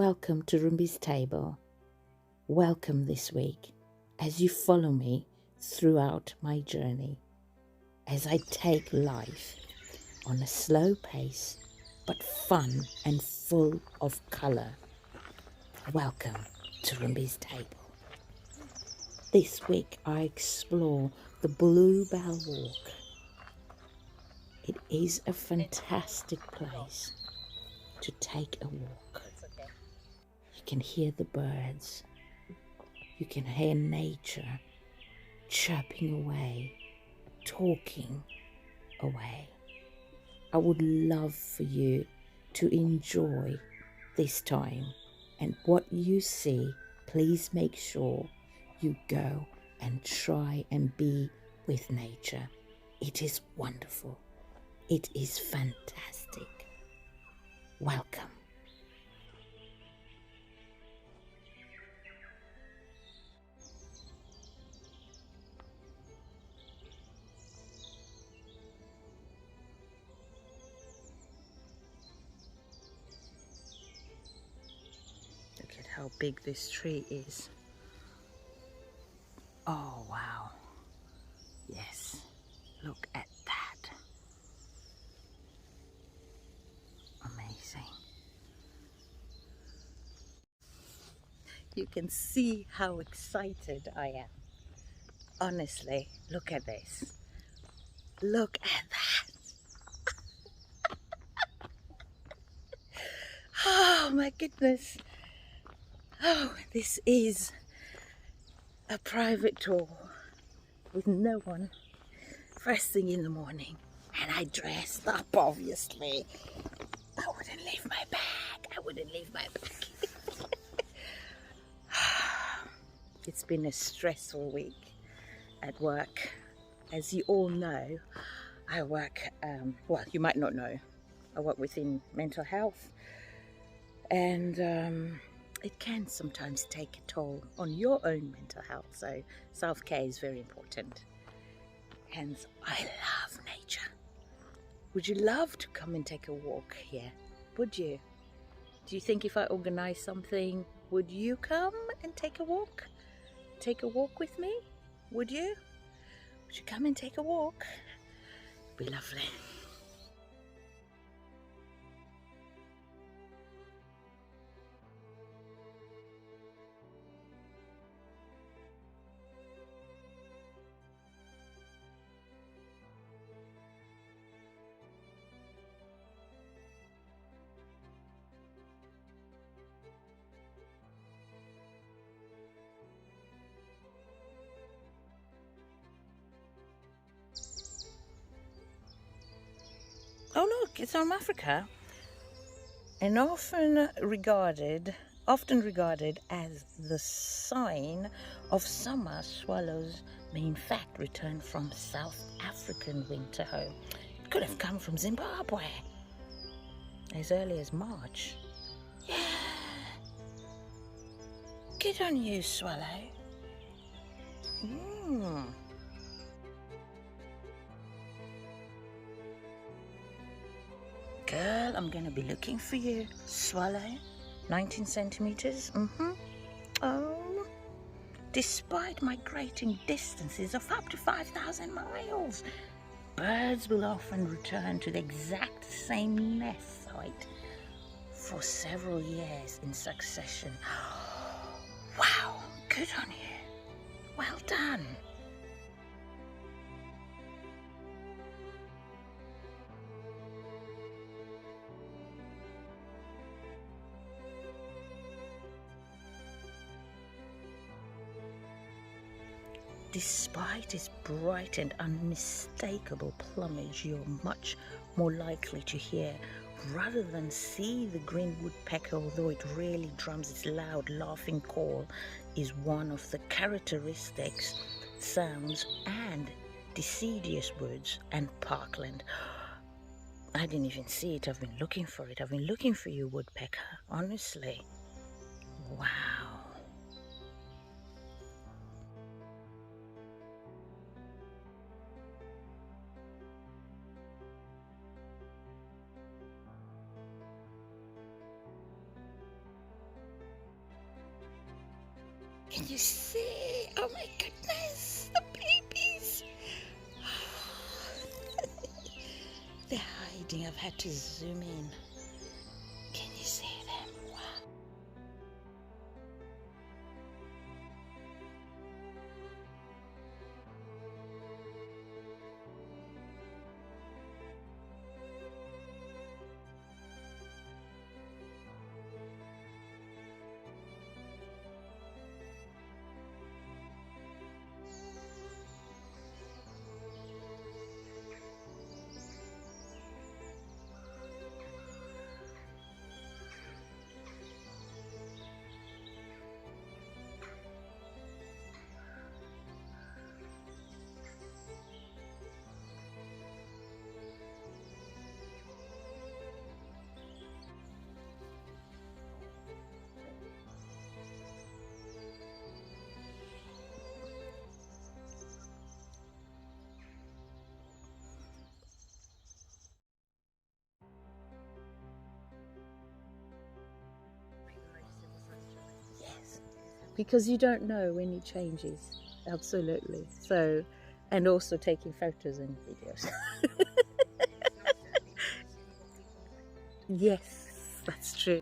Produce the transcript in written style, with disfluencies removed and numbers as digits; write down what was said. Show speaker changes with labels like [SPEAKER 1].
[SPEAKER 1] Welcome to Rumbie's table. Welcome this week as you follow me throughout my journey, as I take life on a slow pace, but fun and full of colour. Welcome to Rumbie's table. This week I explore the Bluebell walk. It is a fantastic place to take a walk. You can hear the birds. You can hear nature chirping away, talking away. I would love for you to enjoy this time, and what you see, please make sure you go and try and be with nature. It is wonderful. It is fantastic. Welcome. Look at how big this tree is. Oh, wow. Yes, look at that. Amazing. You can see how excited I am. Honestly, look at this. Look at that. Oh my goodness. Oh, this is a private tour with no one. First thing in the morning, and I dressed up, obviously. I wouldn't leave my bag. I wouldn't leave my bag. It's been a stressful week at work. As you all know, I work, well, you might not know, I work within mental health, and it can sometimes take a toll on your own mental health, so self-care is very important. Hence, I love nature. Would you love to come and take a walk here? Would you? Do you think if I organize something, would you come and take a walk? Take a walk with me? Would you? Would you come and take a walk? It'd be lovely. Oh look, it's South Africa, and often regarded as the sign of summer. Swallows may in fact return from South African winter home. It could have come from Zimbabwe as early as March. Yeah, good on you, swallow. Girl, I'm gonna be looking for you, swallow. 19 centimeters. Oh, despite migrating distances of up to 5,000 miles, birds will often return to the exact same nest site for several years in succession. Wow, good on you. Well done. Despite its bright and unmistakable plumage, you're much more likely to hear rather than see the green woodpecker, although it rarely drums its loud laughing call, is one of the characteristics, sounds and deciduous woods and parkland. I didn't even see it. I've been looking for it. I've been looking for you, woodpecker, honestly. Wow. Can you see? Oh my goodness, the babies. They're hiding. I've had to zoom in. Can you see them? Wow. Yes, because you don't know when he changes. Absolutely. So, and also taking photos and videos. Yes, that's true.